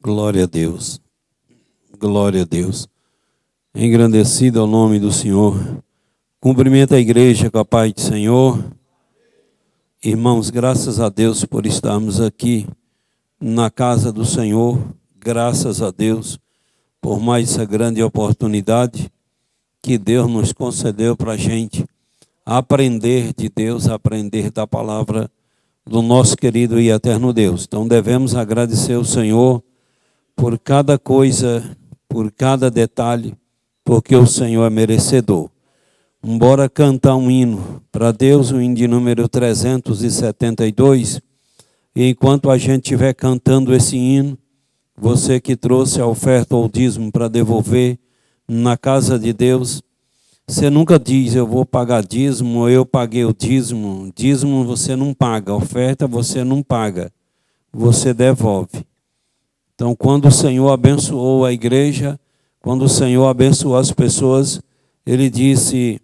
Glória a Deus. Glória a Deus. Engrandecido ao nome do Senhor. Cumprimento a igreja com a paz do Senhor. Irmãos, graças a Deus por estarmos aqui na casa do Senhor. Graças a Deus por mais essa grande oportunidade que Deus nos concedeu para a gente aprender de Deus, aprender da palavra do nosso querido e eterno Deus. Então devemos agradecer ao Senhor por cada coisa, por cada detalhe, porque o Senhor é merecedor. Bora cantar um hino para Deus, o hino de número 372. E enquanto a gente estiver cantando esse hino, você que trouxe a oferta ou dízimo para devolver na casa de Deus, você nunca diz, eu vou pagar dízimo, ou eu paguei o dízimo. Dízimo você não paga, oferta você não paga, você devolve. Então, quando o Senhor abençoou a igreja, quando o Senhor abençoou as pessoas, Ele disse,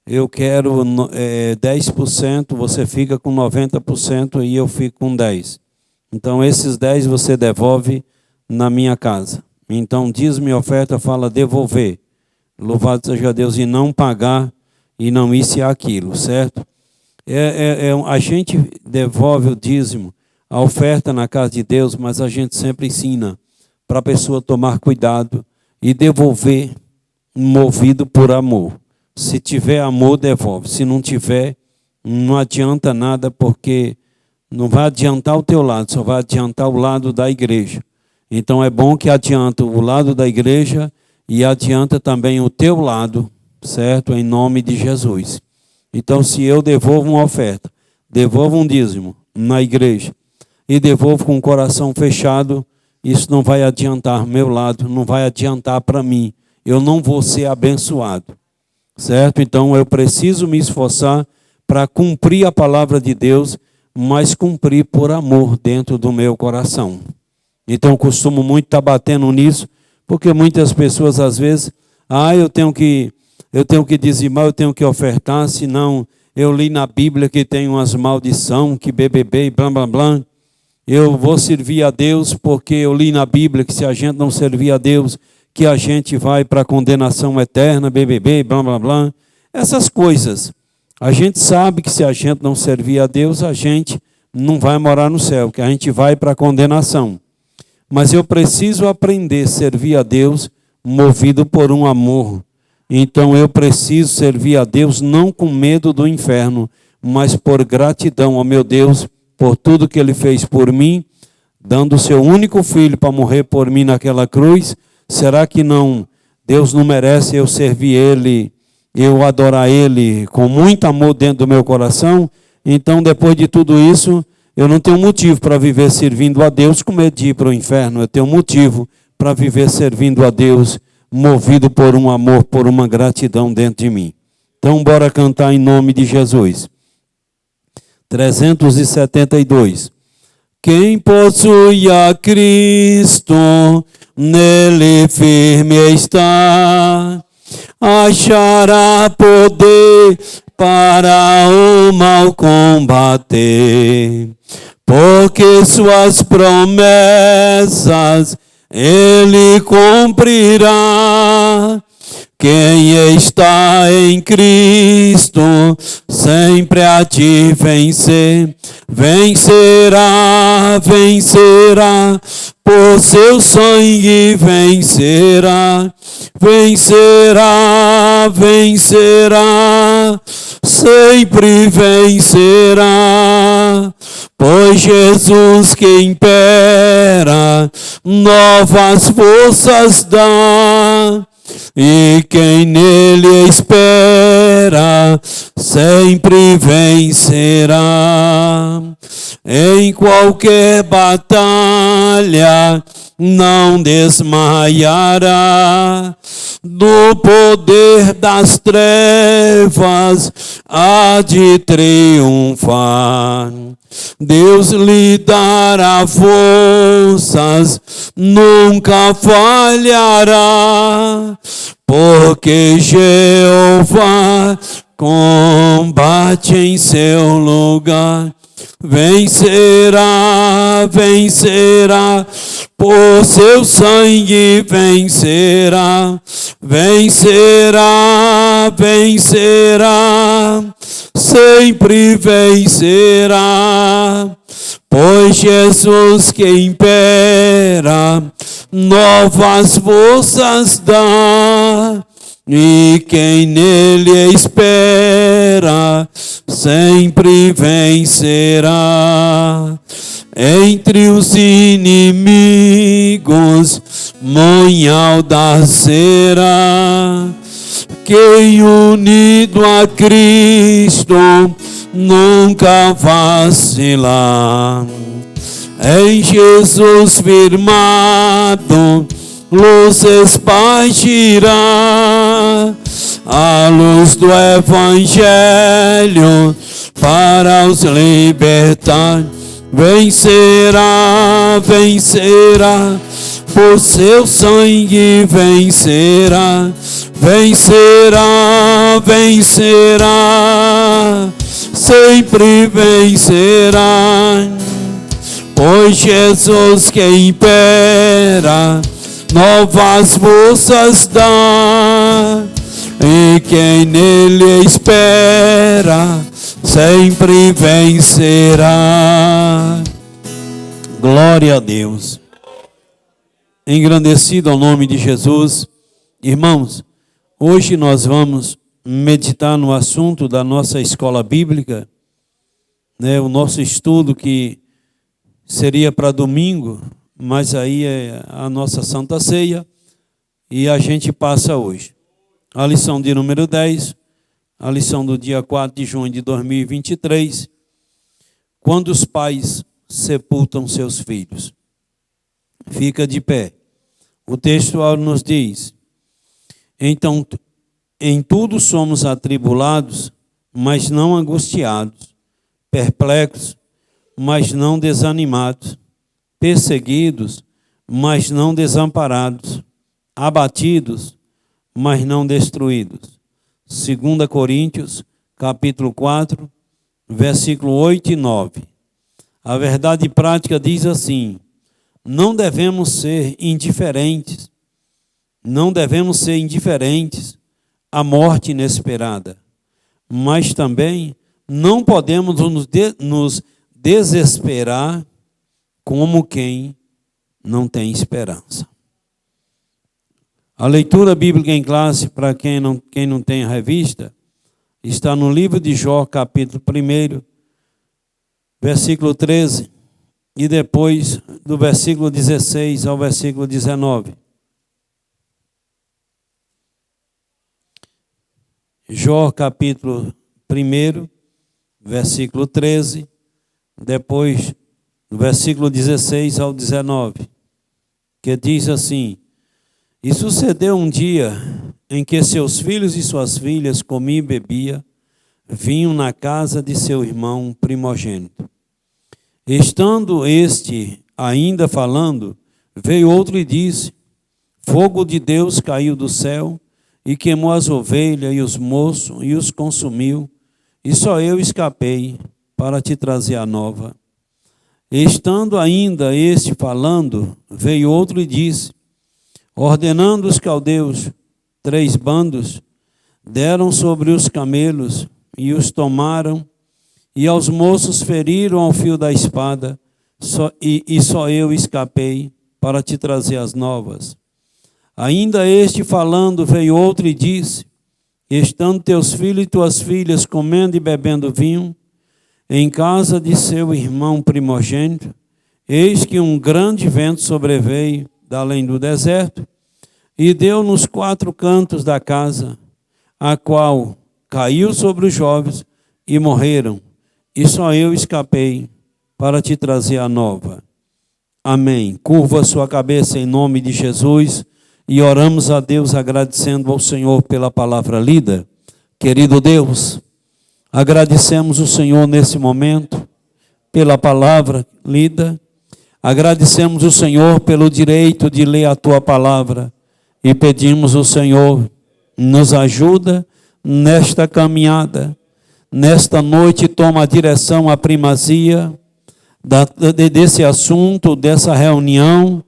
eu quero 10%, você fica com 90% e eu fico com 10%. Então, esses 10% você devolve na minha casa. Então, dízimo e oferta fala devolver. Louvado seja Deus, e não pagar, e não isso e aquilo, certo? A gente devolve o dízimo, a oferta na casa de Deus, mas a gente sempre ensina para a pessoa tomar cuidado e devolver movido por amor. Se tiver amor, devolve. Se não tiver, não adianta nada, porque não vai adiantar o teu lado, só vai adiantar o lado da igreja. Então é bom que adianta o lado da igreja e adianta também o teu lado, certo? Em nome de Jesus. Então, se eu devolvo uma oferta, devolvo um dízimo na igreja e devolvo com o coração fechado, isso não vai adiantar meu lado, não vai adiantar para mim. Eu não vou ser abençoado, certo? Então, eu preciso me esforçar para cumprir a palavra de Deus, mas cumprir por amor dentro do meu coração. Então, eu costumo muito estar batendo nisso, porque muitas pessoas, às vezes, eu tenho que dizimar, eu tenho que ofertar, senão eu li na Bíblia que tem umas maldição, que BBB e blá, blá, blá. Eu vou servir a Deus porque eu li na Bíblia que se a gente não servir a Deus, que a gente vai para a condenação eterna, BBB e blá, blá, blá. Essas coisas. A gente sabe que se a gente não servir a Deus, a gente não vai morar no céu, que a gente vai para a condenação. Mas eu preciso aprender a servir a Deus movido por um amor. Então eu preciso servir a Deus não com medo do inferno, mas por gratidão ao meu Deus, por tudo que Ele fez por mim, dando o seu único filho para morrer por mim naquela cruz. Será que não, Deus não merece eu servir Ele, eu adorar Ele com muito amor dentro do meu coração? Então, depois de tudo isso, eu não tenho motivo para viver servindo a Deus com medo de ir para o inferno. Eu tenho motivo para viver servindo a Deus, movido por um amor, por uma gratidão dentro de mim. Então, bora cantar em nome de Jesus. 372. Quem possui a Cristo, nele firme está, achará poder para o mal combater, porque suas promessas Ele cumprirá. Quem está em Cristo sempre há de vencer, vencerá, vencerá, por seu sangue vencerá, vencerá, vencerá, sempre vencerá, pois Jesus que impera novas forças dá. E quem nele espera sempre vencerá. Em qualquer batalha não desmaiará. Do poder das trevas há de triunfar. Deus lhe dará forças, nunca falhará, porque Jeová combate em seu lugar. Vencerá, vencerá, por seu sangue vencerá, vencerá, vencerá, sempre vencerá, pois Jesus que impera, novas forças dá. E quem nele espera, sempre vencerá. Entre os inimigos, monhal será. Quem unido a Cristo, nunca vacilar. Em Jesus firmado, luz espargirá, a luz do Evangelho para os libertar. Vencerá, vencerá, por seu sangue vencerá, vencerá, vencerá, sempre vencerá, pois Jesus que impera, novas forças dá, e quem nele espera, sempre vencerá. Glória a Deus. Engrandecido ao nome de Jesus. Irmãos, hoje nós vamos meditar no assunto da nossa escola bíblica, né, o nosso estudo que seria para domingo, mas aí é a nossa Santa Ceia, e a gente passa hoje. A lição de número 10, a lição do dia 4 de junho de 2023, quando os pais sepultam seus filhos. Fica de pé. O texto nos diz: então, em tudo somos atribulados, mas não angustiados, perplexos, mas não desanimados, perseguidos, mas não desamparados, abatidos, mas não destruídos. 2 Coríntios, capítulo 4, versículo 8 e 9. A verdade prática diz assim: não devemos ser indiferentes, à morte inesperada, mas também não podemos nos desesperar como quem não tem esperança. A leitura bíblica em classe, para quem não tem a revista, está no livro de Jó, capítulo 1, versículo 13, e depois do versículo 16 ao versículo 19. Jó, capítulo 1, versículo 13, depois do versículo 16 ao 19, que diz assim: e sucedeu um dia em que seus filhos e suas filhas comiam e bebiam, vinham na casa de seu irmão primogênito. Estando este ainda falando, veio outro e disse: fogo de Deus caiu do céu e queimou as ovelhas e os moços e os consumiu, e só eu escapei para te trazer a nova. Estando ainda este falando, veio outro e disse: ordenando os caldeus 3 bandos, deram sobre os camelos e os tomaram, e aos moços feriram ao fio da espada, e só eu escapei para te trazer as novas. Ainda este falando, veio outro e disse: estando teus filhos e tuas filhas comendo e bebendo vinho, em casa de seu irmão primogênito, eis que um grande vento sobreveio da além do deserto, e deu nos 4 cantos da casa, a qual caiu sobre os jovens e morreram, e só eu escapei para te trazer a nova. Amém. Curva a sua cabeça em nome de Jesus e oramos a Deus agradecendo ao Senhor pela palavra lida. Querido Deus, agradecemos o Senhor nesse momento pela palavra lida. Agradecemos o Senhor pelo direito de ler a Tua palavra e pedimos ao Senhor, nos ajuda, nesta caminhada. Nesta noite, toma a direção, a primazia desse assunto, dessa reunião,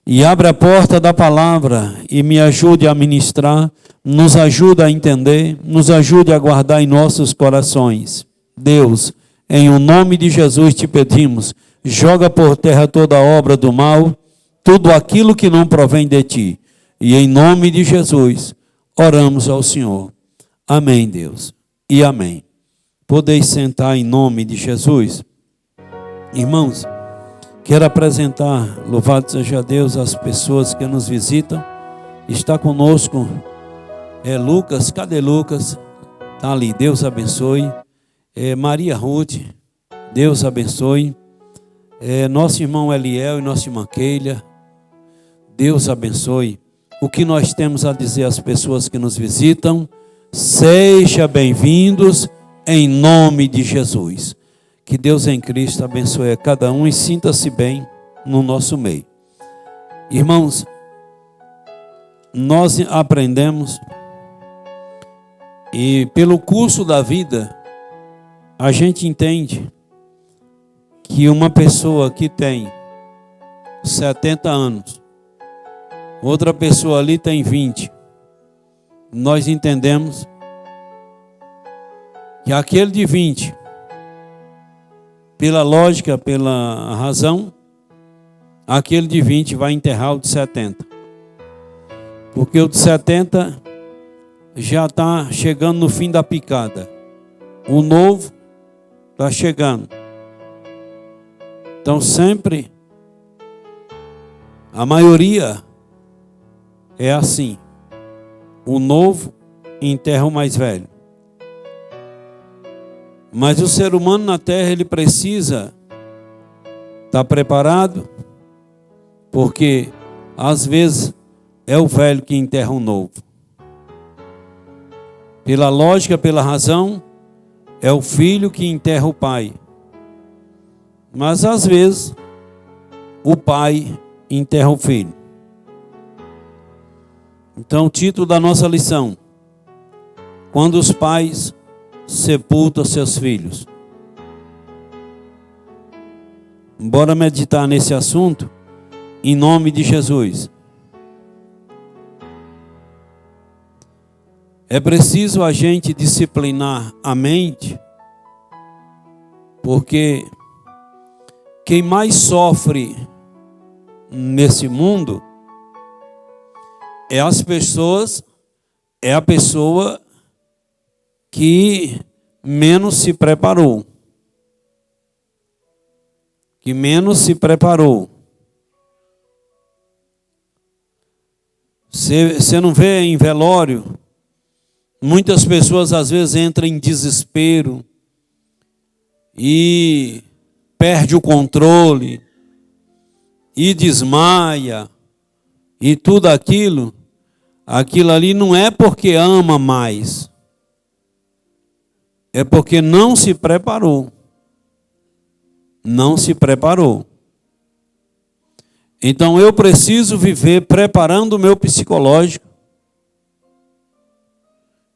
e abre a porta da palavra e me ajude a ministrar, nos ajude a entender, nos ajude a guardar em nossos corações. Deus, em o nome de Jesus te pedimos, joga por terra toda a obra do mal, tudo aquilo que não provém de ti. E em nome de Jesus, oramos ao Senhor. Amém, Deus. E amém. Podeis sentar em nome de Jesus. Irmãos, quero apresentar, louvado seja Deus, as pessoas que nos visitam. Está conosco Lucas. Cadê Lucas? Está ali, Deus abençoe. Maria Ruth, Deus abençoe. Nosso irmão Eliel e nossa irmã Keila, Deus abençoe. O que nós temos a dizer às pessoas que nos visitam? Sejam bem-vindos em nome de Jesus. Que Deus em Cristo abençoe a cada um e sinta-se bem no nosso meio. Irmãos, nós aprendemos e pelo curso da vida a gente entende que uma pessoa que tem 70 anos, outra pessoa ali tem 20, nós entendemos que aquele de 20, pela lógica, pela razão, aquele de 20 vai enterrar o de 70. Porque o de 70 já está chegando no fim da picada. O novo está chegando. Então sempre, a maioria é assim. O novo enterra o mais velho. Mas o ser humano na terra, ele precisa estar preparado, porque às vezes é o velho que enterra o novo. Pela lógica, pela razão, é o filho que enterra o pai. Mas às vezes o pai enterra o filho. Então o título da nossa lição: quando os pais sepultam seus filhos. Bora meditar nesse assunto em nome de Jesus. É preciso a gente disciplinar a mente, porque quem mais sofre nesse mundo é a pessoa que menos se preparou. Que menos se preparou. Você não vê em velório, muitas pessoas às vezes entram em desespero e perde o controle e desmaia e tudo aquilo ali não é porque ama mais. É porque não se preparou. Não se preparou. Então eu preciso viver preparando o meu psicológico.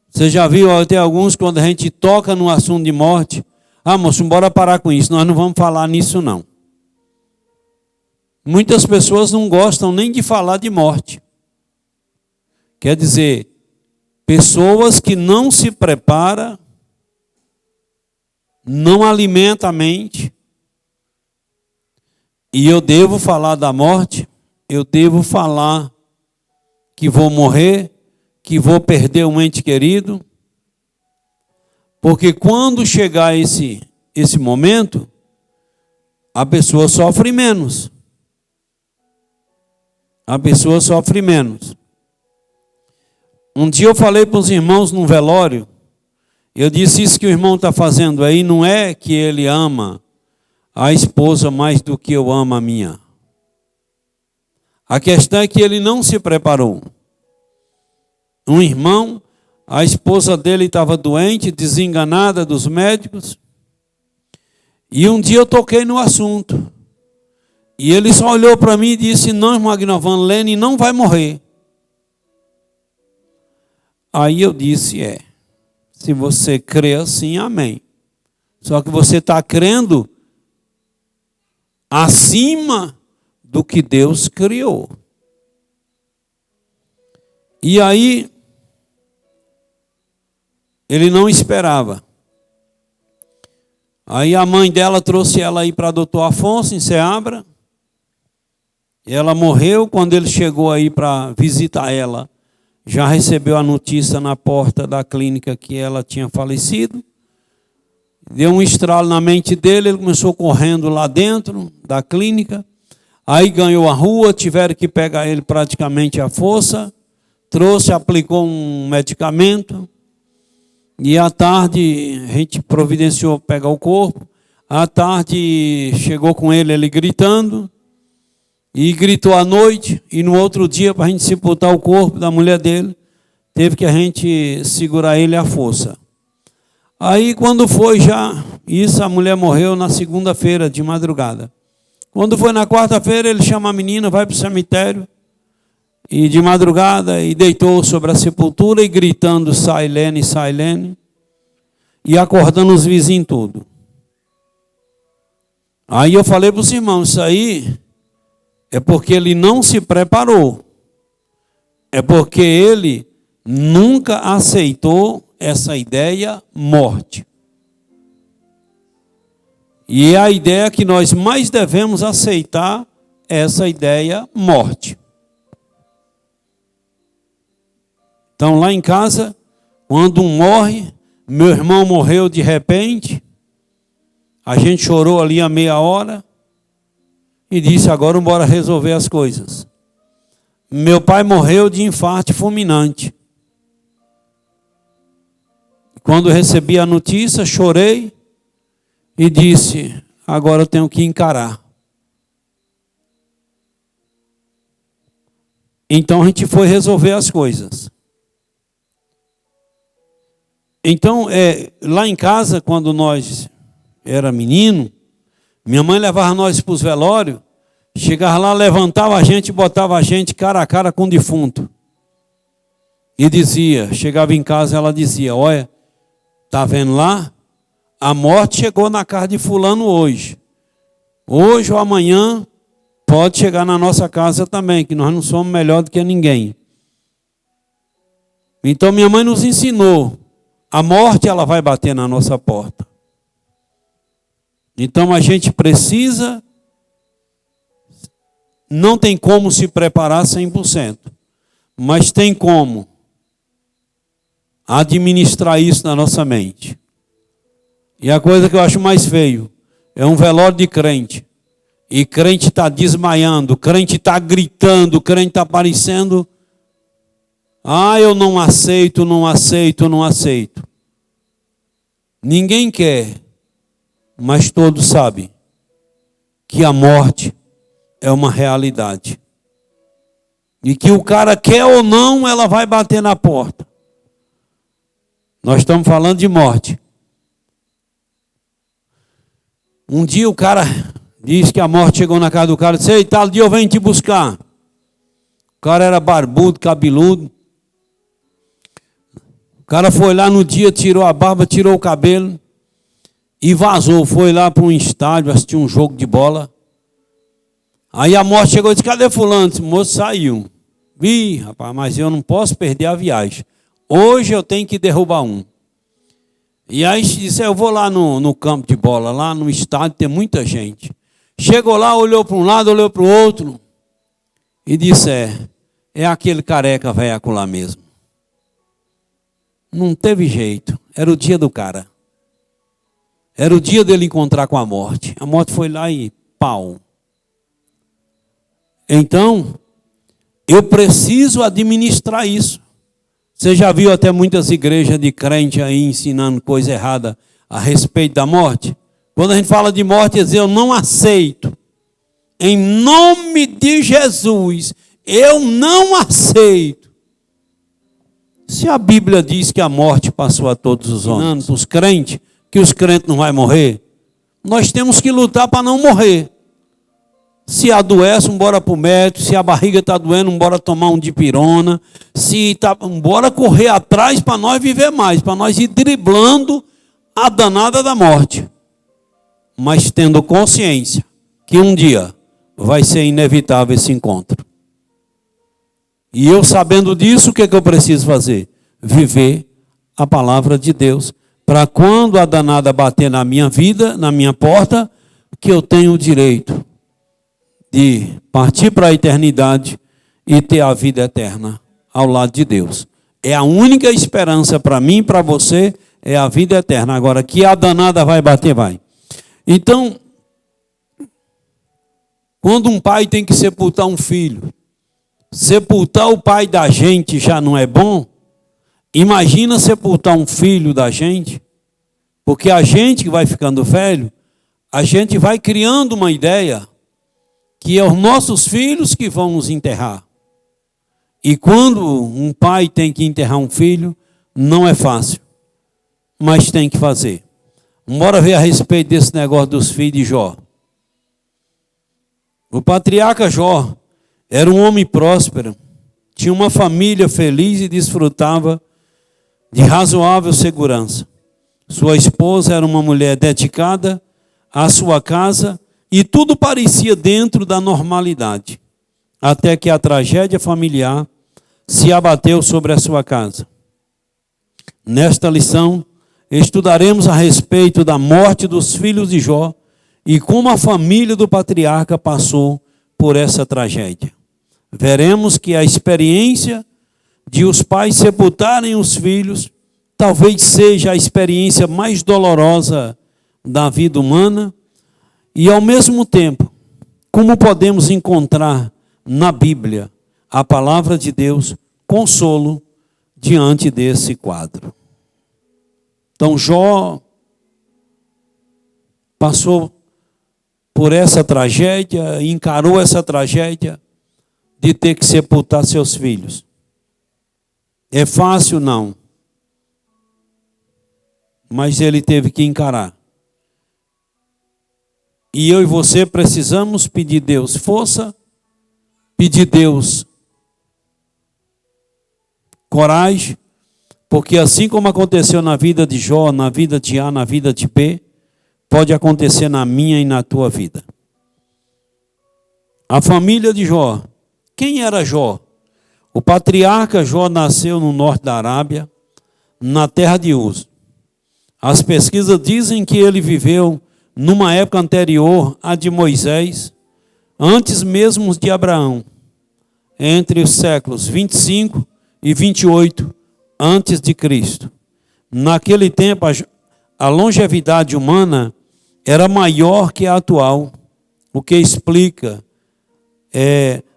Você já viu, tem alguns, quando a gente toca no assunto de morte, moço, bora parar com isso, nós não vamos falar nisso não. Muitas pessoas não gostam nem de falar de morte. Quer dizer, pessoas que não se preparam, não alimenta a mente. E eu devo falar da morte, eu devo falar que vou morrer, que vou perder um ente querido. Porque quando chegar esse momento, a pessoa sofre menos. A pessoa sofre menos. Um dia eu falei para os irmãos num velório, eu disse: isso que o irmão está fazendo aí não é que ele ama a esposa mais do que eu amo a minha. A questão é que ele não se preparou. Um irmão, a esposa dele estava doente, desenganada dos médicos, e um dia eu toquei no assunto. E ele só olhou para mim e disse: não, irmão Agnovan, Lene não vai morrer. Aí eu disse: Se você crê assim, amém. Só que você está crendo acima do que Deus criou. E aí, ele não esperava. Aí a mãe dela trouxe ela aí para Dr. Afonso, em Ceabra. E ela morreu. Quando ele chegou aí para visitar ela, já recebeu a notícia na porta da clínica que ela tinha falecido. Deu um estralo na mente dele, ele começou correndo lá dentro da clínica. Aí ganhou a rua, tiveram que pegar ele praticamente à força. Trouxe, aplicou um medicamento. E à tarde a gente providenciou pegar o corpo. À tarde chegou com ele gritando. E gritou à noite. E no outro dia, para a gente sepultar o corpo da mulher dele, teve que a gente segurar ele à força. Aí quando foi já, isso, a mulher morreu na segunda-feira de madrugada. Quando foi na quarta-feira, ele chama a menina, vai para o cemitério. E de madrugada, e deitou sobre a sepultura e gritando, Sailene, Sailene. E acordando os vizinhos tudo. Aí eu falei para os irmãos, isso aí é porque ele não se preparou. É porque ele nunca aceitou essa ideia morte. E é a ideia que nós mais devemos aceitar, essa ideia morte. Então lá em casa, quando um morre, meu irmão morreu de repente, a gente chorou ali a meia hora e disse, agora bora resolver as coisas. Meu pai morreu de infarto fulminante. Quando recebi a notícia, chorei e disse, agora eu tenho que encarar. Então a gente foi resolver as coisas. Então, lá em casa, quando nós era menino, minha mãe levava nós para os velórios, chegava lá, levantava a gente, botava a gente cara a cara com o defunto. E dizia, chegava em casa, ela dizia, olha, tá vendo lá? A morte chegou na casa de fulano hoje. Hoje ou amanhã pode chegar na nossa casa também, que nós não somos melhor do que ninguém. Então minha mãe nos ensinou, a morte ela vai bater na nossa porta. Então a gente precisa, não tem como se preparar 100%, mas tem como administrar isso na nossa mente. E a coisa que eu acho mais feio é um velório de crente. E crente está desmaiando, crente está gritando, crente está parecendo, eu não aceito, não aceito, não aceito. Ninguém quer, mas todos sabem que a morte é uma realidade. E que o cara quer ou não, ela vai bater na porta. Nós estamos falando de morte. Um dia o cara disse que a morte chegou na casa do cara e disse, ei, tal dia eu venho te buscar. O cara era barbudo, cabeludo. O cara foi lá no dia, tirou a barba, tirou o cabelo e vazou. Foi lá para um estádio, assistir um jogo de bola. Aí a morte chegou e disse, cadê fulano? Esse moço saiu. Vi, rapaz, mas eu não posso perder a viagem. Hoje eu tenho que derrubar um. E aí disse, eu vou lá no campo de bola, lá no estádio, tem muita gente. Chegou lá, olhou para um lado, olhou para o outro e disse, é aquele careca velho lá mesmo. Não teve jeito, era o dia do cara. Era o dia dele encontrar com a morte. A morte foi lá e pau. Então, eu preciso administrar isso. Você já viu até muitas igrejas de crente aí ensinando coisa errada a respeito da morte? Quando a gente fala de morte, dizer eu não aceito. Em nome de Jesus, eu não aceito. Se a Bíblia diz que a morte passou a todos os homens, os crentes, que os crentes não vão morrer, nós temos que lutar para não morrer. Se adoece, bora para o médico. Se a barriga está doendo, bora tomar um dipirona. Bora correr atrás para nós viver mais, para nós ir driblando a danada da morte. Mas tendo consciência que um dia vai ser inevitável esse encontro. E eu sabendo disso, o que eu preciso fazer? Viver a palavra de Deus. Para quando a danada bater na minha vida, na minha porta, que eu tenho o direito de partir para a eternidade e ter a vida eterna ao lado de Deus. É a única esperança para mim e para você, é a vida eterna. Agora, que a danada vai bater, vai. Então, quando um pai tem que sepultar um filho, sepultar o pai da gente já não é bom, imagina sepultar um filho da gente, porque a gente que vai ficando velho, a gente vai criando uma ideia que é os nossos filhos que vão nos enterrar. E quando um pai tem que enterrar um filho, não é fácil, mas tem que fazer. Bora ver a respeito desse negócio dos filhos de Jó. O patriarca Jó era um homem próspero, tinha uma família feliz e desfrutava de razoável segurança. Sua esposa era uma mulher dedicada à sua casa e tudo parecia dentro da normalidade, até que a tragédia familiar se abateu sobre a sua casa. Nesta lição, estudaremos a respeito da morte dos filhos de Jó e como a família do patriarca passou por essa tragédia. Veremos que a experiência de os pais sepultarem os filhos talvez seja a experiência mais dolorosa da vida humana e, ao mesmo tempo, como podemos encontrar na Bíblia a palavra de Deus consolo diante desse quadro. Então, Jó passou por essa tragédia, encarou essa tragédia de ter que sepultar seus filhos. É fácil? Não. Mas ele teve que encarar. E eu e você precisamos pedir a Deus força, pedir a Deus coragem, porque assim como aconteceu na vida de Jó, na vida de A, na vida de B, pode acontecer na minha e na tua vida. A família de Jó. Quem era Jó? O patriarca Jó nasceu no norte da Arábia, na terra de Uz. As pesquisas dizem que ele viveu numa época anterior à de Moisés, antes mesmo de Abraão, entre os séculos 25 e 28 antes de Cristo. Naquele tempo, a longevidade humana era maior que a atual, o que explica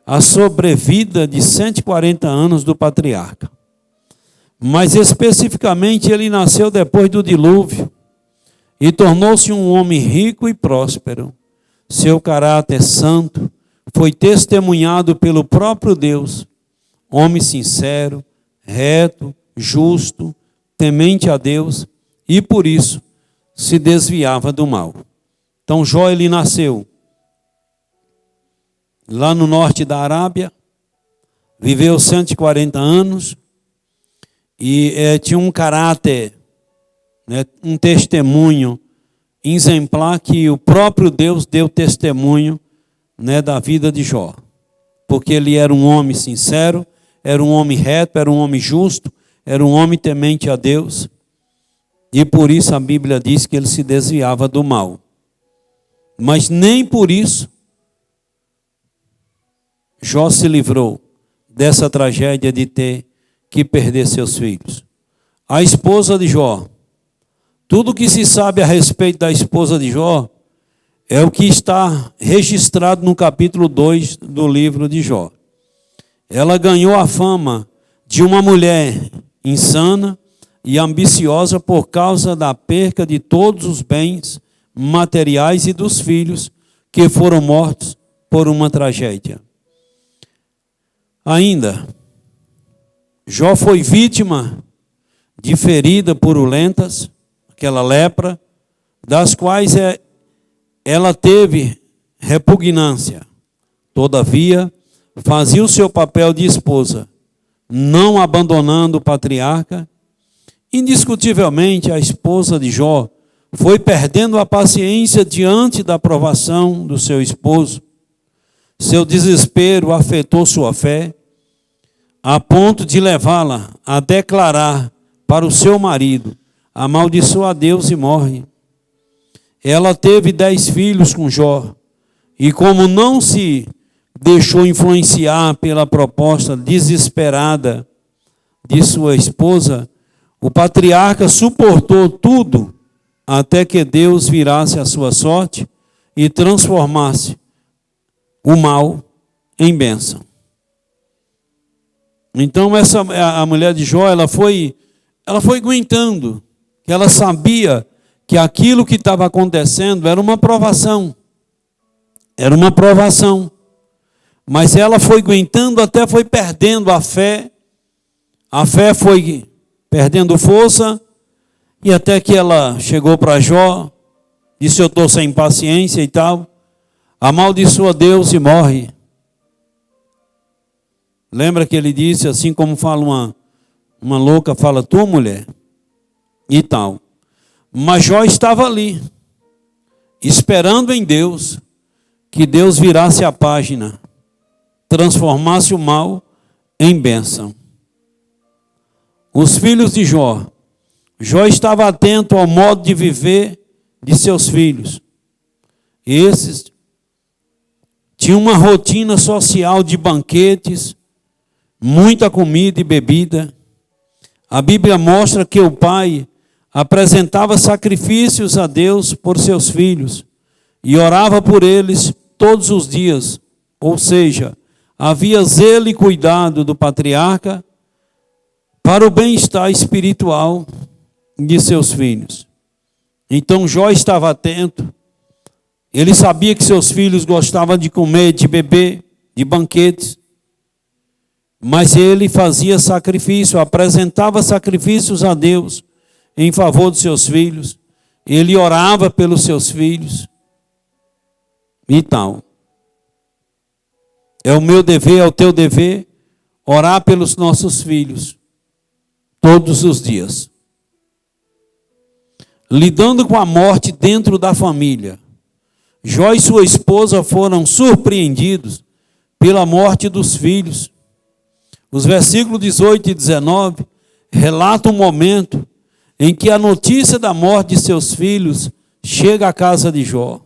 a sobrevida de 140 anos do patriarca. Mas especificamente ele nasceu depois do dilúvio e tornou-se um homem rico e próspero. Seu caráter santo foi testemunhado pelo próprio Deus, homem sincero, reto, justo, temente a Deus, e por isso se desviava do mal. Então Jó, ele nasceu lá no norte da Arábia, viveu 140 anos e tinha um caráter, um testemunho exemplar que o próprio Deus deu testemunho da vida de Jó. Porque ele era um homem sincero, era um homem reto, era um homem justo, era um homem temente a Deus. E por isso a Bíblia diz que ele se desviava do mal. Mas nem por isso Jó se livrou dessa tragédia de ter que perder seus filhos. A esposa de Jó. Tudo que se sabe a respeito da esposa de Jó é o que está registrado no capítulo 2 do livro de Jó. Ela ganhou a fama de uma mulher insana e ambiciosa por causa da perca de todos os bens materiais e dos filhos que foram mortos por uma tragédia. Ainda, Jó foi vítima de feridas purulentas, aquela lepra, das quais ela teve repugnância. Todavia, fazia o seu papel de esposa, não abandonando o patriarca. Indiscutivelmente, a esposa de Jó foi perdendo a paciência diante da provação do seu esposo. Seu desespero afetou sua fé, a ponto de levá-la a declarar para o seu marido: amaldiçoa a Deus e morre. Ela teve 10 filhos com Jó, e como não se deixou influenciar pela proposta desesperada de sua esposa, o patriarca suportou tudo até que Deus virasse a sua sorte e transformasse o mal em bênção. Então a mulher de Jó, ela foi aguentando, que ela sabia que aquilo que estava acontecendo era uma provação. Era uma provação. Mas ela foi aguentando até foi perdendo a fé. A fé foi perdendo força. E até que ela chegou para Jó, disse: eu estou sem paciência e tal. Amaldiçoa Deus e morre. Lembra que ele disse, assim como fala uma louca, fala tu, mulher, e tal. Mas Jó estava ali, esperando em Deus, que Deus virasse a página, transformasse o mal em bênção. Os filhos de Jó. Jó estava atento ao modo de viver de seus filhos. Esses tinham uma rotina social de banquetes, muita comida e bebida. A Bíblia mostra que o pai apresentava sacrifícios a Deus por seus filhos e orava por eles todos os dias. Ou seja, havia zelo e cuidado do patriarca para o bem-estar espiritual de seus filhos. Então Jó estava atento. Ele sabia que seus filhos gostavam de comer, de beber, de banquetes. Mas ele fazia sacrifício, apresentava sacrifícios a Deus em favor dos seus filhos. Ele orava pelos seus filhos e tal. É o meu dever, é o teu dever, orar pelos nossos filhos todos os dias. Lidando com a morte dentro da família, Jó e sua esposa foram surpreendidos pela morte dos filhos. Os versículos 18 e 19 relatam um momento em que a notícia da morte de seus filhos chega à casa de Jó.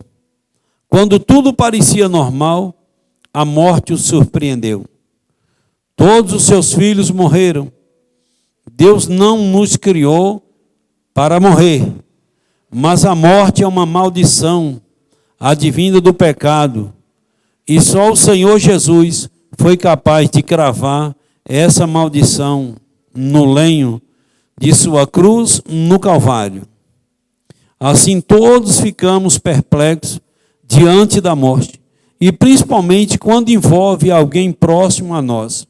Quando tudo parecia normal, a morte os surpreendeu. Todos os seus filhos morreram. Deus não nos criou para morrer, mas a morte é uma maldição advinda do pecado. E só o Senhor Jesus foi capaz de cravar essa maldição no lenho de sua cruz no Calvário. Assim todos ficamos perplexos diante da morte, e principalmente quando envolve alguém próximo a nós.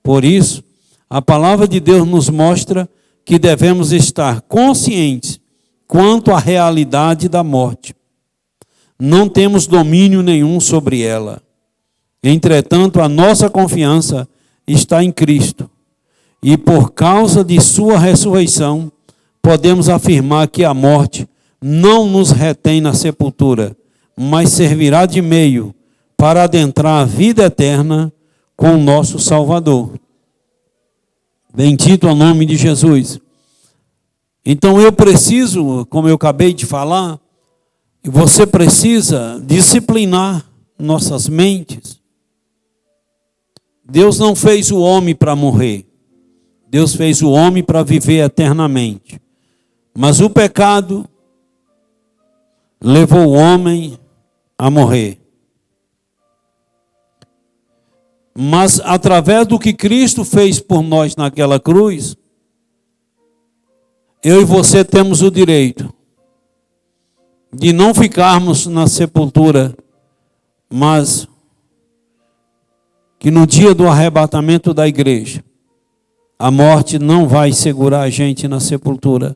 Por isso, a palavra de Deus nos mostra que devemos estar conscientes quanto à realidade da morte. Não temos domínio nenhum sobre ela. Entretanto, a nossa confiança está em Cristo. E por causa de sua ressurreição, podemos afirmar que a morte não nos retém na sepultura, mas servirá de meio para adentrar a vida eterna com o nosso Salvador. Bendito é o nome de Jesus. Então eu preciso, como eu acabei de falar, você precisa disciplinar nossas mentes. Deus não fez o homem para morrer. Deus fez o homem para viver eternamente. Mas o pecado levou o homem a morrer. Mas através do que Cristo fez por nós naquela cruz, eu e você temos o direito de não ficarmos na sepultura, mas que no dia do arrebatamento da igreja, a morte não vai segurar a gente na sepultura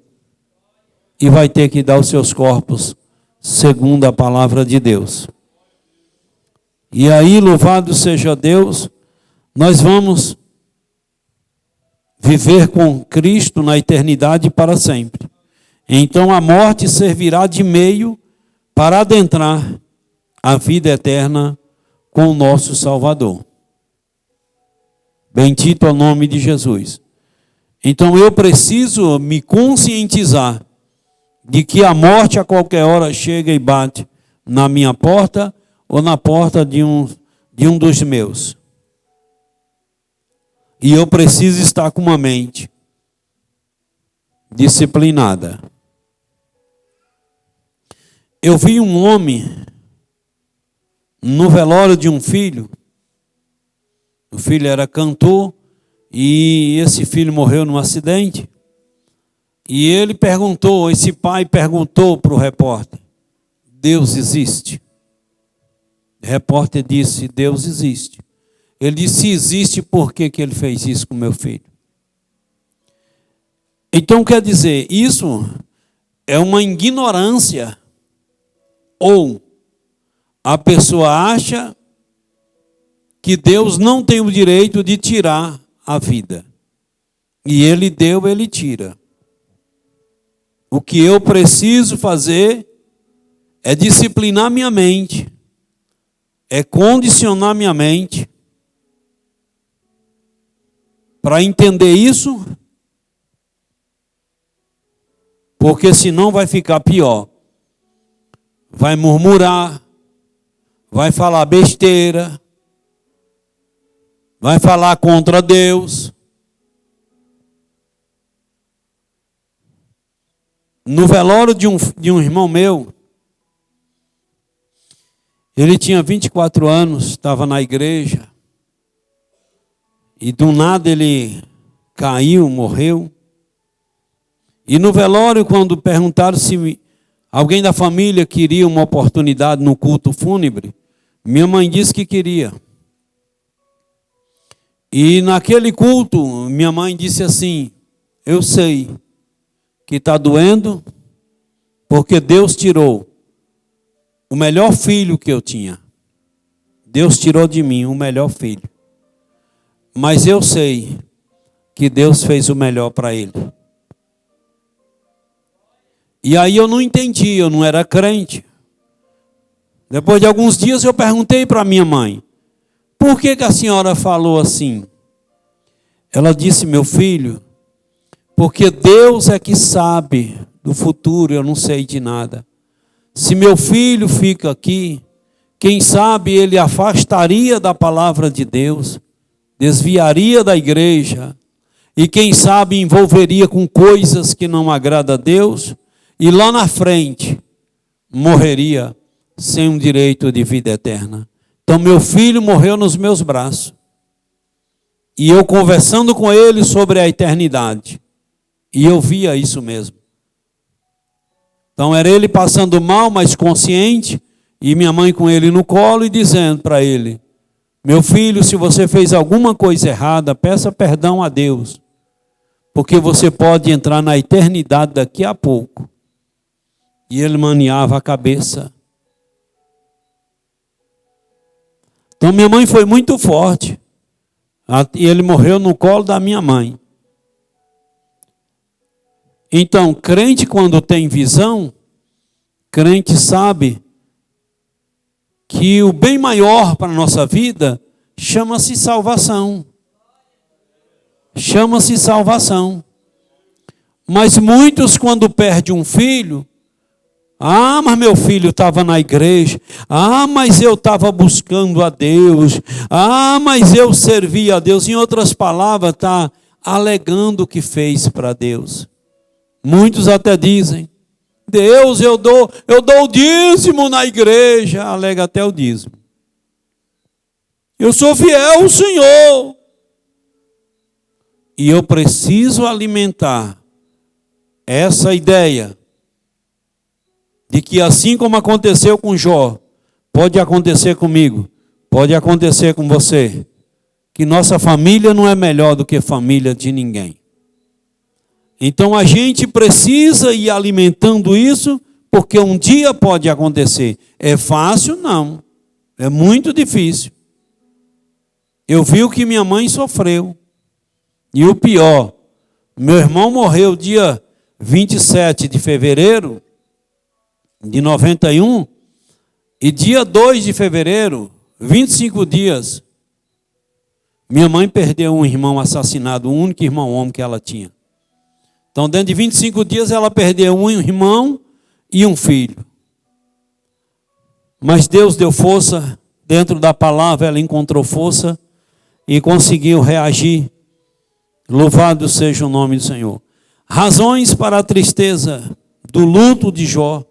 e vai ter que dar os seus corpos segundo a palavra de Deus. E aí, louvado seja Deus, nós vamos viver com Cristo na eternidade para sempre. Então a morte servirá de meio para adentrar a vida eterna com o nosso Salvador. Bendito é o nome de Jesus. Então eu preciso me conscientizar de que a morte a qualquer hora chega e bate na minha porta ou na porta de um dos meus. E eu preciso estar com uma mente disciplinada. Eu vi um homem no velório de um filho. O filho era cantor e esse filho morreu num acidente. E ele perguntou, esse pai perguntou para o repórter: Deus existe? O repórter disse: Deus existe. Ele disse: se existe, por que ele fez isso com meu filho? Então quer dizer, isso é uma ignorância. Ou a pessoa acha que Deus não tem o direito de tirar a vida. E Ele deu, Ele tira. O que eu preciso fazer é disciplinar minha mente, é condicionar minha mente para entender isso, porque senão vai ficar pior. Vai murmurar, vai falar besteira, vai falar contra Deus. No velório de um irmão meu, ele tinha 24 anos, estava na igreja, e do nada ele caiu, morreu. E no velório, quando perguntaram se alguém da família queria uma oportunidade no culto fúnebre, minha mãe disse que queria. E naquele culto, minha mãe disse assim: eu sei que está doendo, porque Deus tirou o melhor filho que eu tinha. Deus tirou de mim o melhor filho. Mas eu sei que Deus fez o melhor para ele. E aí eu não entendi, eu não era crente. Depois de alguns dias eu perguntei para minha mãe: por que a senhora falou assim? Ela disse: meu filho, porque Deus é que sabe do futuro, eu não sei de nada. Se meu filho fica aqui, quem sabe ele afastaria da palavra de Deus, desviaria da igreja, e quem sabe envolveria com coisas que não agradam a Deus, e lá na frente morreria sem um direito de vida eterna. Então meu filho morreu nos meus braços. E eu conversando com ele sobre a eternidade. E eu via isso mesmo. Então era ele passando mal, mas consciente, e minha mãe com ele no colo e dizendo para ele: meu filho, se você fez alguma coisa errada, peça perdão a Deus, porque você pode entrar na eternidade daqui a pouco. E ele maniava a cabeça. Então minha mãe foi muito forte. E ele morreu no colo da minha mãe. Então, crente quando tem visão, crente sabe que o bem maior para a nossa vida chama-se salvação. Chama-se salvação. Mas muitos, quando perdem um filho, mas meu filho estava na igreja. Mas eu estava buscando a Deus. Mas eu servia a Deus. Em outras palavras, está alegando o que fez para Deus. Muitos até dizem: Deus, eu dou o dízimo na igreja. Alega até o dízimo. Eu sou fiel ao Senhor. E eu preciso alimentar essa ideia de que assim como aconteceu com Jó, pode acontecer comigo, pode acontecer com você, que nossa família não é melhor do que família de ninguém. Então a gente precisa ir alimentando isso, porque um dia pode acontecer. É fácil? Não. É muito difícil. Eu vi o que minha mãe sofreu. E o pior, meu irmão morreu dia 27 de fevereiro de 91. E dia 2 de fevereiro, 25 dias, minha mãe perdeu um irmão assassinado, o único irmão homem que ela tinha. Então, dentro de 25 dias, ela perdeu um irmão e um filho. Mas Deus deu força, dentro da palavra ela encontrou força e conseguiu reagir. Louvado seja o nome do Senhor. Razões para a tristeza do luto de Jó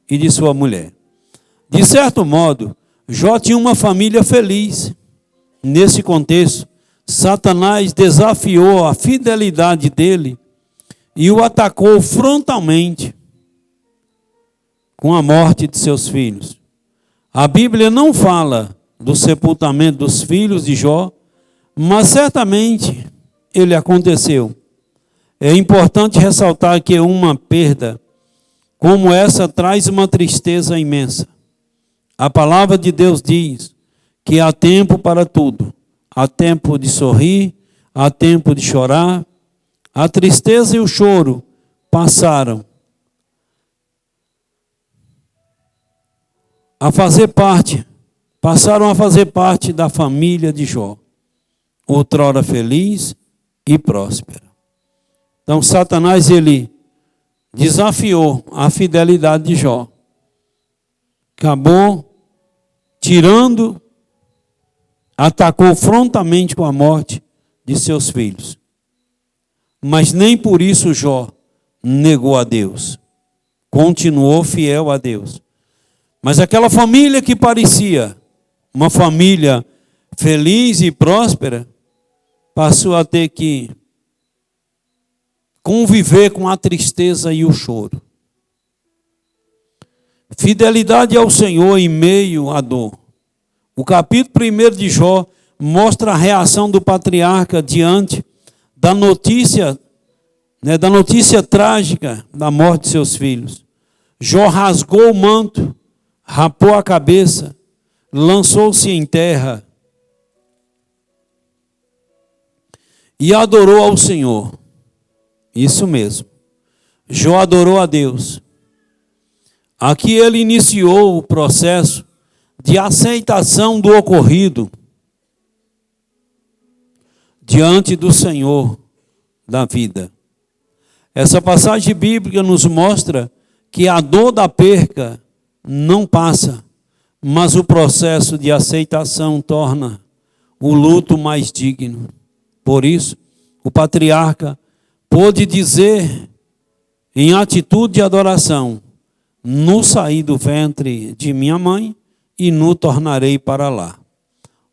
e de sua mulher. De certo modo, Jó tinha uma família feliz. Nesse contexto, Satanás desafiou a fidelidade dele e o atacou frontalmente com a morte de seus filhos. A Bíblia não fala do sepultamento dos filhos de Jó, mas certamente ele aconteceu. É importante ressaltar que uma perda como essa traz uma tristeza imensa. A palavra de Deus diz que há tempo para tudo. Há tempo de sorrir, há tempo de chorar. A tristeza e o choro passaram a fazer parte da família de Jó, outrora feliz e próspera. Então Satanás, ele desafiou a fidelidade de Jó. Acabou tirando, atacou frontalmente com a morte de seus filhos. Mas nem por isso Jó negou a Deus. Continuou fiel a Deus. Mas aquela família que parecia uma família feliz e próspera, passou a ter que conviver com a tristeza e o choro. Fidelidade ao Senhor em meio à dor. O capítulo 1 de Jó mostra a reação do patriarca diante da notícia trágica da morte de seus filhos. Jó rasgou o manto, rapou a cabeça, lançou-se em terra e adorou ao Senhor. Isso mesmo. Jó adorou a Deus. Aqui ele iniciou o processo de aceitação do ocorrido diante do Senhor da vida. Essa passagem bíblica nos mostra que a dor da perca não passa, mas o processo de aceitação torna o luto mais digno. Por isso, o patriarca pôde dizer, em atitude de adoração: nu saí do ventre de minha mãe e nu tornarei para lá.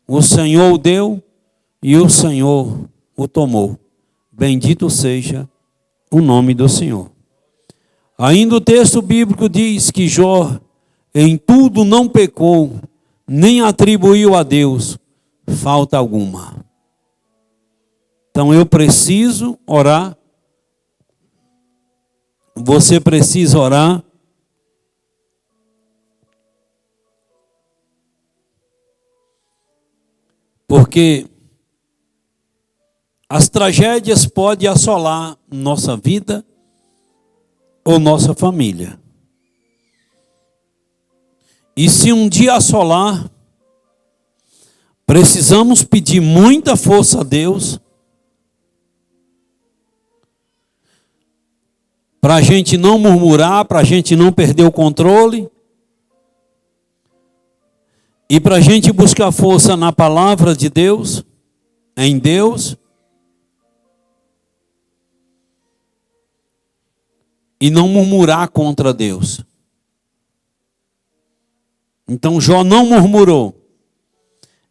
O Senhor o deu e o Senhor o tomou. Bendito seja o nome do Senhor. Ainda o texto bíblico diz que Jó em tudo não pecou, nem atribuiu a Deus falta alguma. Então eu preciso orar. Você precisa orar. Porque as tragédias podem assolar nossa vida ou nossa família. E se um dia assolar, precisamos pedir muita força a Deus para a gente não murmurar, para a gente não perder o controle e para a gente buscar força na palavra de Deus, em Deus, e não murmurar contra Deus. Então Jó não murmurou.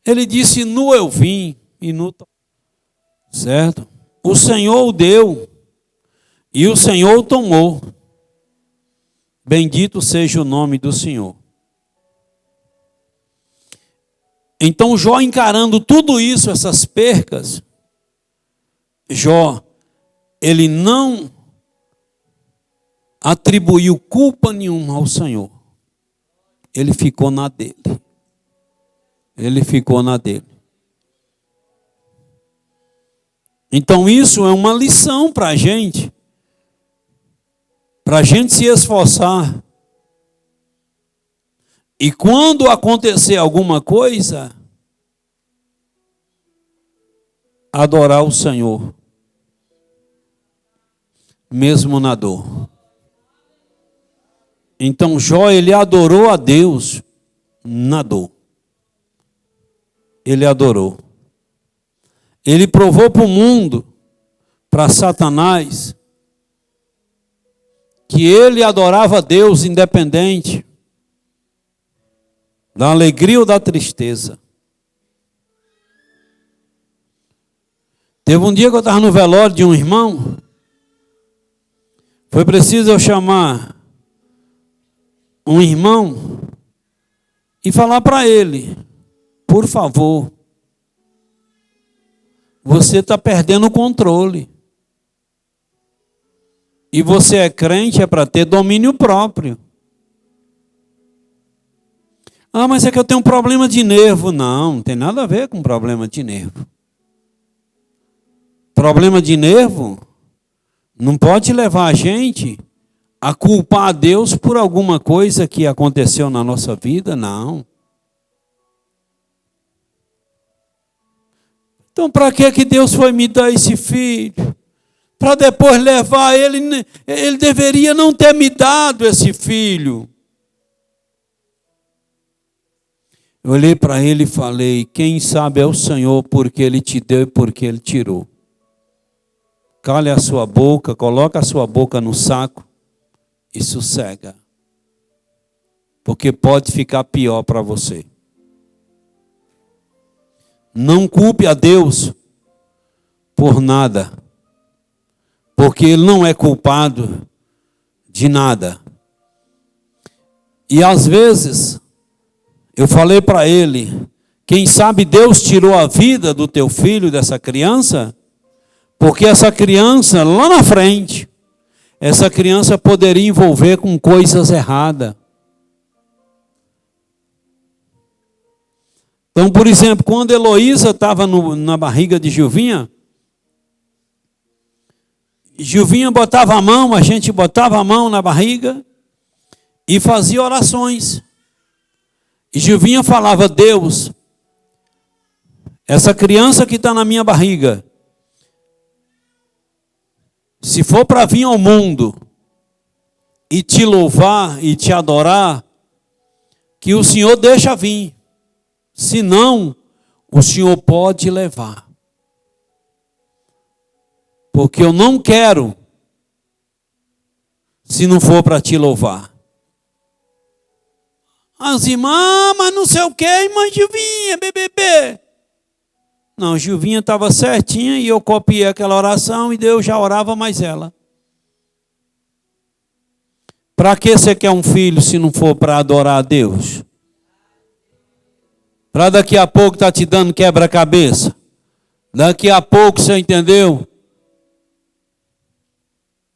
Ele disse: nu eu vim e nu... Certo? O Senhor o deu e o Senhor o tomou. Bendito seja o nome do Senhor. Então Jó, encarando tudo isso, essas percas, Jó, ele não atribuiu culpa nenhuma ao Senhor. Ele ficou na dele. ele ficou na dele. Então isso é uma lição para a gente se esforçar. E quando acontecer alguma coisa, adorar o Senhor, mesmo na dor. Então Jó, ele adorou a Deus na dor. Ele adorou. Ele provou para o mundo, para Satanás, que ele adorava a Deus independente da alegria ou da tristeza. Teve um dia que eu estava no velório de um irmão, foi preciso eu chamar um irmão e falar para ele: por favor, você está perdendo o controle. E você é crente, é para ter domínio próprio. Ah, mas é que eu tenho um problema de nervo. Não, não tem nada a ver com problema de nervo. Problema de nervo não pode levar a gente a culpar a Deus por alguma coisa que aconteceu na nossa vida, não. Então, para que Deus foi me dar esse filho? Para depois levar ele. Ele deveria não ter me dado esse filho. Eu olhei para ele e falei: quem sabe é o Senhor, porque Ele te deu e porque Ele tirou. Cale a sua boca, coloca a sua boca no saco e sossega. Porque pode ficar pior para você. Não culpe a Deus por nada, porque Ele não é culpado de nada. E às vezes, eu falei para ele: quem sabe Deus tirou a vida do teu filho, dessa criança, porque essa criança, lá na frente, essa criança poderia envolver com coisas erradas. Então, por exemplo, quando Heloísa estava na barriga de Gilvinha, Gilvinha botava a mão, a gente botava a mão na barriga e fazia orações. E Gilvinha falava: Deus, essa criança que está na minha barriga, se for para vir ao mundo e te louvar e te adorar, que o Senhor deixa vir. Senão, o Senhor pode levar. Porque eu não quero, se não for para te louvar. As irmãs, mas não sei o que, irmã Gilvinha, BBB. Não, Gilvinha estava certinha e eu copiei aquela oração e Deus já orava mais ela. Para que você quer um filho se não for para adorar a Deus? Para daqui a pouco estar te dando quebra-cabeça? Daqui a pouco, você entendeu?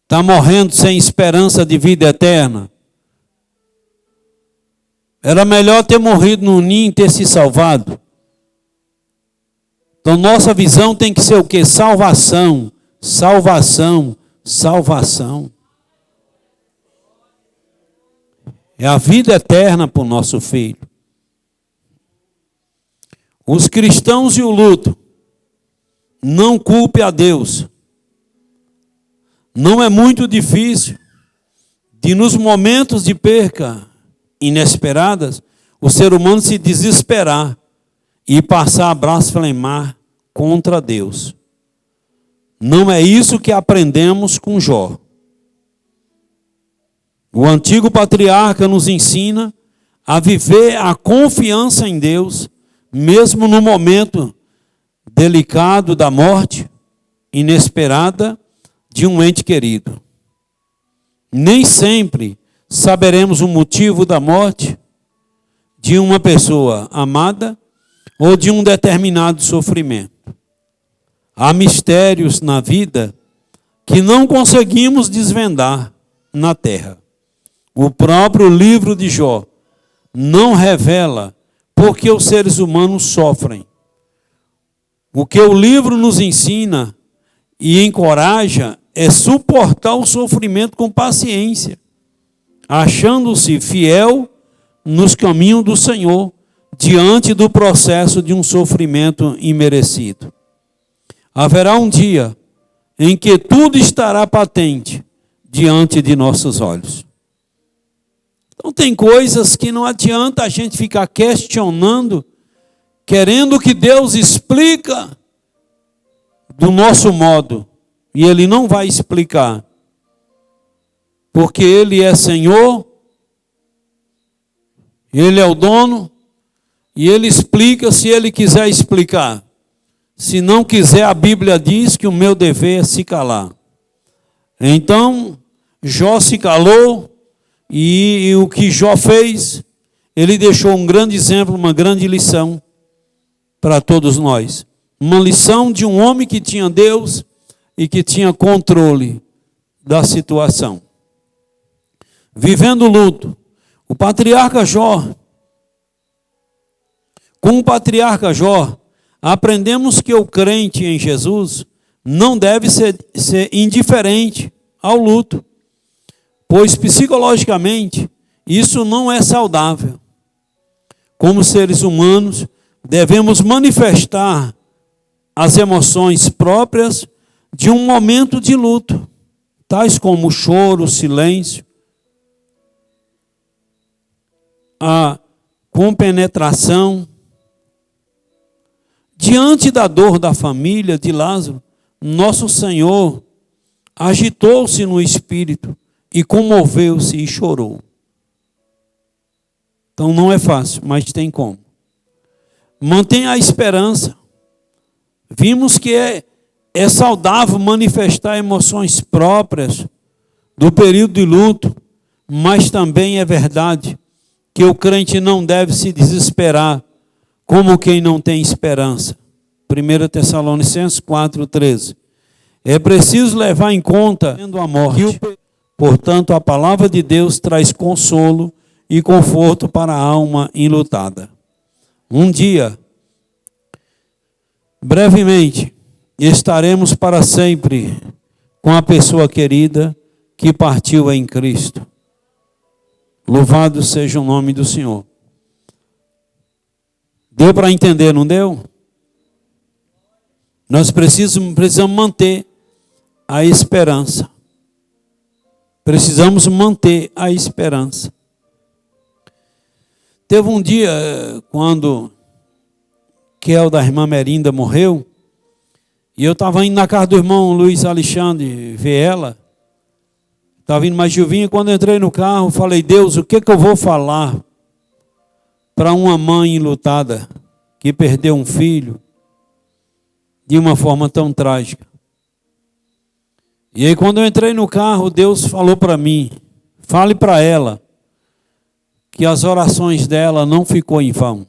Está morrendo sem esperança de vida eterna. Era melhor ter morrido no ninho e ter se salvado. Então nossa visão tem que ser o quê? Salvação, salvação, salvação. É a vida eterna para o nosso filho. Os cristãos e o luto, não culpe a Deus. Não é muito difícil de, nos momentos de perca inesperadas, o ser humano se desesperar e passar a blasfemar contra Deus. Não é isso que aprendemos com Jó. O antigo patriarca nos ensina a viver a confiança em Deus, mesmo no momento delicado da morte inesperada de um ente querido. Nem sempre saberemos o motivo da morte de uma pessoa amada ou de um determinado sofrimento. Há mistérios na vida que não conseguimos desvendar na terra. O próprio livro de Jó não revela porque os seres humanos sofrem. O que o livro nos ensina e encoraja é suportar o sofrimento com paciência, achando-se fiel nos caminhos do Senhor, diante do processo de um sofrimento imerecido. Haverá um dia em que tudo estará patente diante de nossos olhos. Então tem coisas que não adianta a gente ficar questionando, querendo que Deus explica do nosso modo, e Ele não vai explicar, porque Ele é Senhor, Ele é o dono, e Ele explica se Ele quiser explicar. Se não quiser, a Bíblia diz que o meu dever é se calar. Então, Jó se calou, e o que Jó fez, ele deixou um grande exemplo, uma grande lição para todos nós. Uma lição de um homem que tinha Deus e que tinha controle da situação. Vivendo o luto, o patriarca Jó, com o patriarca Jó, aprendemos que o crente em Jesus não deve ser indiferente ao luto, pois psicologicamente isso não é saudável. Como seres humanos, devemos manifestar as emoções próprias de um momento de luto, tais como o choro, o silêncio, a compenetração. Diante da dor da família de Lázaro, nosso Senhor agitou-se no espírito e comoveu-se e chorou. Então não é fácil, mas tem como. Mantenha a esperança. Vimos que é saudável manifestar emoções próprias do período de luto, mas também é verdade que o crente não deve se desesperar como quem não tem esperança. 1 Tessalonicenses 4,13. É preciso levar em conta a morte. Portanto, a palavra de Deus traz consolo e conforto para a alma enlutada. Um dia, brevemente, estaremos para sempre com a pessoa querida que partiu em Cristo. Louvado seja o nome do Senhor. Deu para entender, não deu? Nós precisamos manter a esperança. Precisamos manter a esperança. Teve um dia, quando Kel da irmã Merinda morreu, e eu estava indo na casa do irmão Luiz Alexandre ver ela. Estava indo mais Gilvinha, quando eu entrei no carro, falei, Deus, o que eu vou falar para uma mãe enlutada que perdeu um filho de uma forma tão trágica? E aí quando eu entrei no carro, Deus falou para mim, fale para ela que as orações dela não ficou em vão.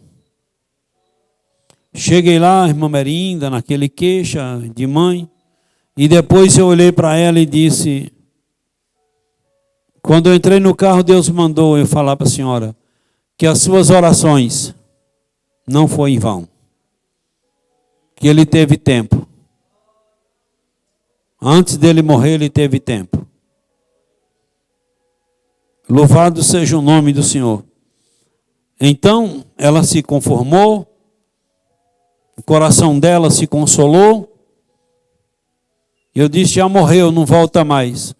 Cheguei lá, irmã Merinda, naquele queixa de mãe, e depois eu olhei para ela e disse, quando eu entrei no carro, Deus mandou eu falar para a senhora que as suas orações não foi em vão, que ele teve tempo. Antes dele morrer, ele teve tempo. Louvado seja o nome do Senhor. Então, ela se conformou, o coração dela se consolou. Eu disse, já morreu, não volta mais.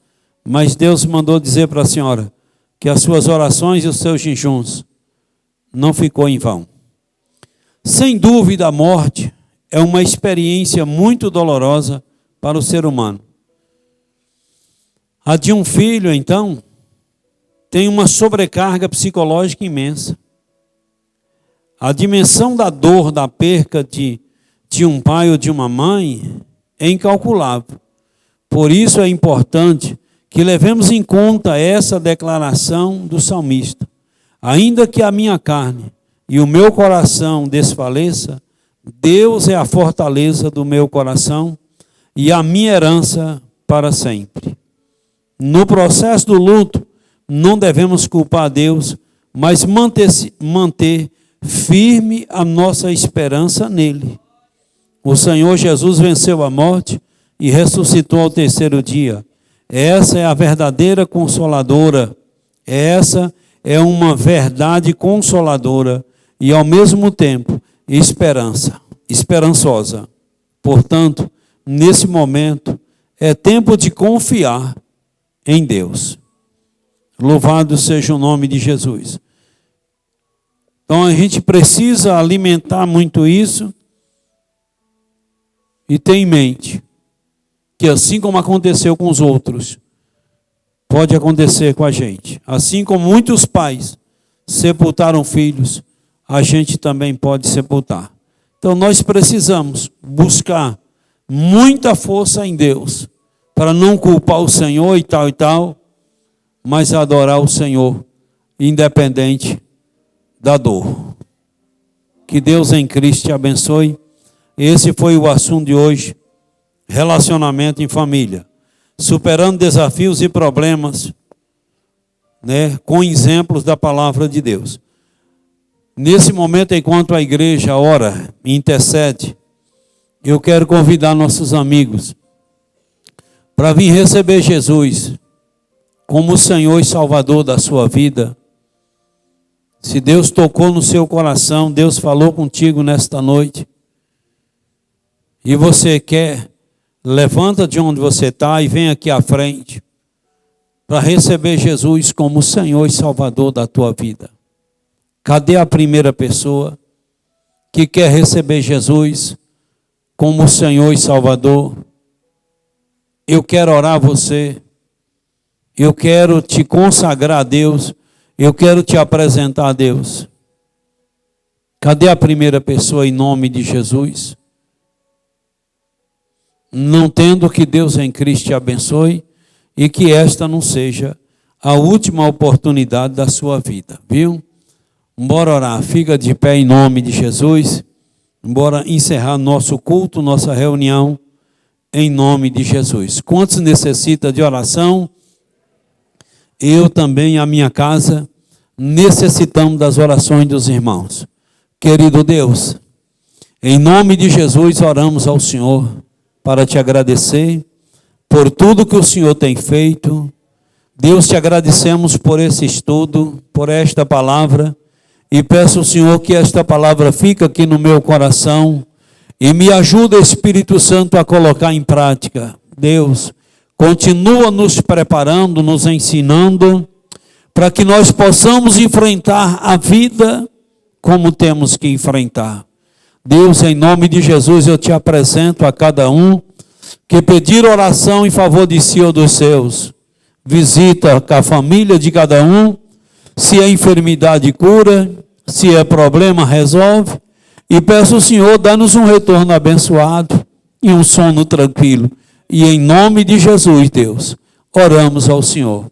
Mas Deus mandou dizer para a senhora que as suas orações e os seus jejuns não ficou em vão. Sem dúvida, a morte é uma experiência muito dolorosa para o ser humano. A de um filho, então, tem uma sobrecarga psicológica imensa. A dimensão da dor, da perca de um pai ou de uma mãe é incalculável. Por isso é importante que levemos em conta essa declaração do salmista. Ainda que a minha carne e o meu coração desfaleça, Deus é a fortaleza do meu coração e a minha herança para sempre. No processo do luto, não devemos culpar a Deus, mas manter firme a nossa esperança nele. O Senhor Jesus venceu a morte e ressuscitou ao terceiro dia. Essa é a verdadeira consoladora. Essa é uma verdade consoladora e, ao mesmo tempo, esperançosa. Portanto, nesse momento, é tempo de confiar em Deus. Louvado seja o nome de Jesus. Então, a gente precisa alimentar muito isso e ter em mente que, assim como aconteceu com os outros, pode acontecer com a gente. Assim como muitos pais sepultaram filhos, a gente também pode sepultar. Então nós precisamos buscar muita força em Deus, para não culpar o Senhor e tal, mas adorar o Senhor, independente da dor. Que Deus em Cristo te abençoe. Esse foi o assunto de hoje. Relacionamento em família. Superando desafios e problemas, com exemplos da palavra de Deus. Nesse momento, enquanto a igreja ora e intercede, eu quero convidar nossos amigos para vir receber Jesus como o Senhor e Salvador da sua vida. Se Deus tocou no seu coração, Deus falou contigo nesta noite, e você quer, levanta de onde você está e vem aqui à frente para receber Jesus como o Senhor e Salvador da tua vida. Cadê a primeira pessoa que quer receber Jesus como o Senhor e Salvador? Eu quero orar você. Eu quero te consagrar a Deus. Eu quero te apresentar a Deus. Cadê a primeira pessoa em nome de Jesus? Não tendo, que Deus em Cristo te abençoe e que esta não seja a última oportunidade da sua vida, viu? Bora orar, fica de pé em nome de Jesus. Bora encerrar nosso culto, nossa reunião, em nome de Jesus. Quantos necessitam de oração? Eu também, a minha casa, necessitamos das orações dos irmãos. Querido Deus, em nome de Jesus oramos ao Senhor para te agradecer por tudo que o Senhor tem feito. Deus, te agradecemos por esse estudo, por esta palavra. E peço ao Senhor que esta palavra fique aqui no meu coração e me ajuda, Espírito Santo, a colocar em prática. Deus, continua nos preparando, nos ensinando, para que nós possamos enfrentar a vida como temos que enfrentar. Deus, em nome de Jesus, eu te apresento a cada um que pedir oração em favor de si ou dos seus. Visita a família de cada um. Se é enfermidade, cura. Se é problema, resolve. E peço ao Senhor, dá-nos um retorno abençoado e um sono tranquilo. E em nome de Jesus, Deus, oramos ao Senhor.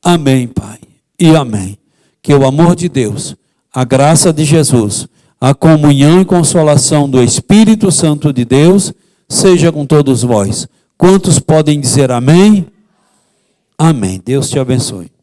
Amém, Pai. E amém. Que o amor de Deus, a graça de Jesus, a comunhão e consolação do Espírito Santo de Deus, seja com todos vós. Quantos podem dizer amém? Amém. Deus te abençoe.